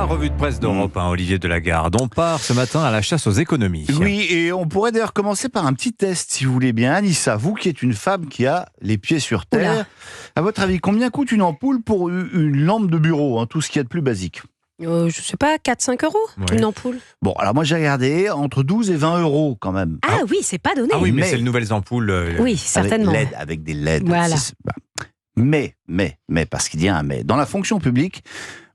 revue de presse d'Europe 1, Olivier Delagarde. On part ce matin à la chasse aux économies. Oui, et on pourrait d'ailleurs commencer par un petit test, si vous voulez bien. Anissa, vous qui êtes une femme qui a les pieds sur terre, Oula. à votre avis, combien coûte une ampoule pour une lampe de bureau, tout ce qu'il y a de plus basique? Je sais pas, 4-5 euros, Ouais. une ampoule. Bon, alors moi j'ai regardé, entre 12 et 20 euros quand même. Ah oui, c'est pas donné. Ah oui, mais Mais- c'est les nouvelles ampoules. Oui, certainement. Avec des LED. Voilà. Mais, parce qu'il y a un mais. Dans la fonction publique,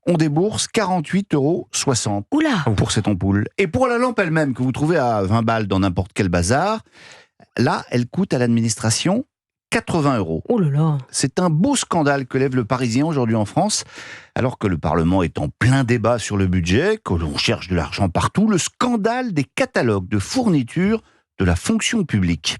on débourse 48,60 € Oula. pour cette ampoule. Et pour la lampe elle-même, que vous trouvez à 20 balles dans n'importe quel bazar, là, elle coûte à l'administration 80 €. Oh là là. C'est un beau scandale que lève le Parisien aujourd'hui en France, alors que le Parlement est en plein débat sur le budget, que l'on cherche de l'argent partout, le scandale des catalogues de fournitures de la fonction publique.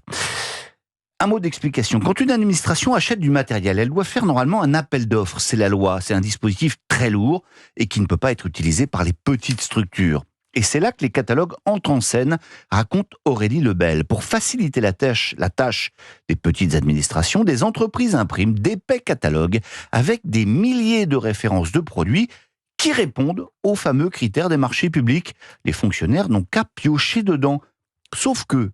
Un mot d'explication. Quand une administration achète du matériel, elle doit faire normalement un appel d'offres. C'est la loi. C'est un dispositif très lourd et qui ne peut pas être utilisé par les petites structures. Et c'est là que les catalogues entrent en scène, raconte Aurélie Lebel. Pour faciliter la tâche des petites administrations, des entreprises impriment d'épais catalogues avec des milliers de références de produits qui répondent aux fameux critères des marchés publics. Les fonctionnaires n'ont qu'à piocher dedans. Sauf que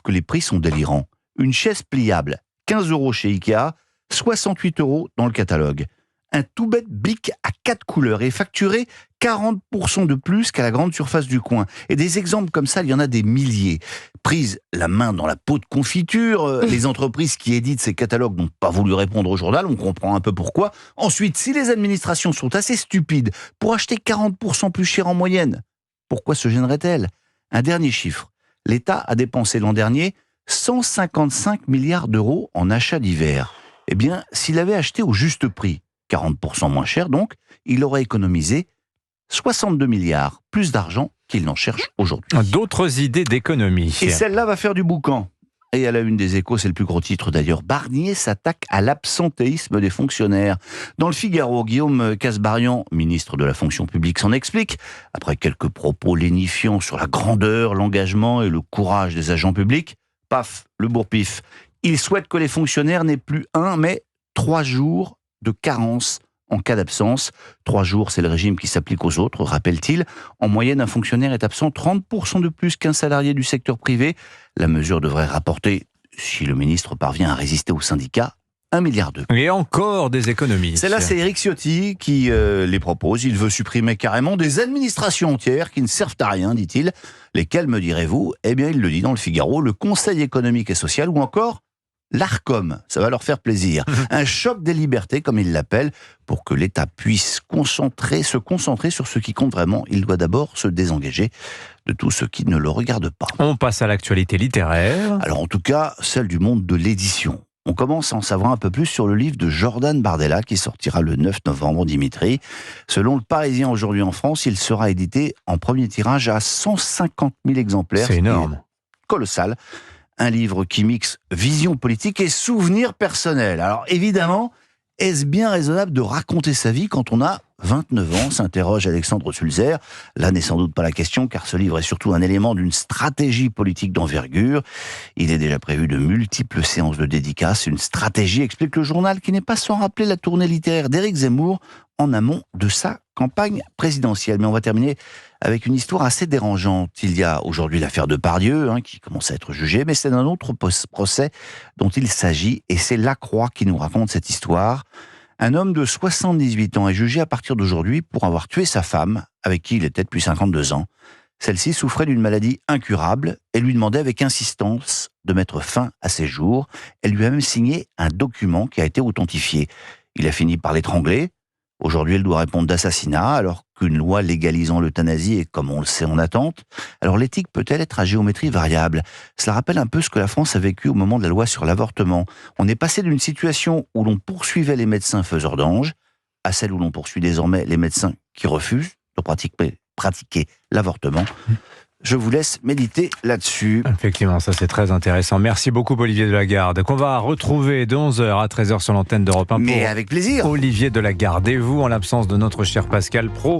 les prix sont délirants. Une chaise pliable, 15 € chez Ikea, 68 € dans le catalogue. Un tout bête bic à 4 couleurs est facturé 40% de plus qu'à la grande surface du coin. Et des exemples comme ça, il y en a des milliers. Prise la main dans la peau de confiture, les entreprises qui éditent ces catalogues n'ont pas voulu répondre au journal, on comprend un peu pourquoi. Ensuite, si les administrations sont assez stupides pour acheter 40% plus cher en moyenne, pourquoi se gêneraient-elles? Un dernier chiffre. L'État a dépensé l'an dernier 155 milliards d'euros en achats divers. Eh bien, s'il avait acheté au juste prix, 40% moins cher donc, il aurait économisé 62 milliards, plus d'argent qu'il n'en cherche aujourd'hui. D'autres idées d'économie. Et celle-là va faire du boucan. Et à la une des Échos, c'est le plus gros titre d'ailleurs. Barnier s'attaque à l'absentéisme des fonctionnaires. Dans le Figaro, Guillaume Kasbarian, ministre de la fonction publique, s'en explique. Après quelques propos lénifiants sur la grandeur, l'engagement et le courage des agents publics, paf, le bourre-pif. Il souhaite que les fonctionnaires n'aient plus 1, mais 3 jours de carence en cas d'absence. 3 jours, c'est le régime qui s'applique aux autres, rappelle-t-il. En moyenne, un fonctionnaire est absent 30% de plus qu'un salarié du secteur privé. La mesure devrait rapporter, si le ministre parvient à résister aux syndicats, 1,2 milliard. Et encore des économies. Celle-là, c'est Éric Ciotti qui les propose. Il veut supprimer carrément des administrations entières qui ne servent à rien, dit-il. Lesquelles, me direz-vous? Eh bien, il le dit dans le Figaro, le Conseil économique et social ou encore l'ARCOM. Ça va leur faire plaisir. Un choc des libertés, comme il l'appelle, pour que l'État puisse se concentrer sur ce qui compte vraiment. Il doit d'abord se désengager de tout ce qui ne le regarde pas. On passe à l'actualité littéraire. Alors, en tout cas, celle du monde de l'édition. On commence à en savoir un peu plus sur le livre de Jordan Bardella qui sortira le 9 novembre, Dimitri. Selon le Parisien aujourd'hui en France, il sera édité en premier tirage à 150 000 exemplaires. C'est énorme. Colossal. Un livre qui mixe vision politique et souvenir personnel. Alors évidemment, est-ce bien raisonnable de raconter sa vie quand on a 29 ans, s'interroge Alexandre Sulzer. Là n'est sans doute pas la question, car ce livre est surtout un élément d'une stratégie politique d'envergure. Il est déjà prévu de multiples séances de dédicaces. Une stratégie, explique le journal, qui n'est pas sans rappeler la tournée littéraire d'Éric Zemmour en amont de sa campagne présidentielle. Mais on va terminer avec une histoire assez dérangeante. Il y a aujourd'hui l'affaire Depardieu, qui commence à être jugée, mais c'est un autre procès dont il s'agit, et c'est Lacroix qui nous raconte cette histoire. Un homme de 78 ans est jugé à partir d'aujourd'hui pour avoir tué sa femme, avec qui il était depuis 52 ans. Celle-ci souffrait d'une maladie incurable et lui demandait avec insistance de mettre fin à ses jours. Elle lui a même signé un document qui a été authentifié. Il a fini par l'étrangler. Aujourd'hui, elle doit répondre d'assassinat, alors qu'une loi légalisant l'euthanasie est, comme on le sait, en attente. Alors l'éthique peut-elle être à géométrie variable? Cela rappelle un peu ce que la France a vécu au moment de la loi sur l'avortement. On est passé d'une situation où l'on poursuivait les médecins faiseurs d'anges à celle où l'on poursuit désormais les médecins qui refusent de pratiquer l'avortement. Je vous laisse méditer là-dessus. Effectivement, ça c'est très intéressant. Merci beaucoup Olivier Delagarde, qu'on va retrouver de 11h à 13h sur l'antenne d'Europe 1. Mais avec plaisir. Olivier Delagarde. Et vous, en l'absence de notre cher Pascal Praud,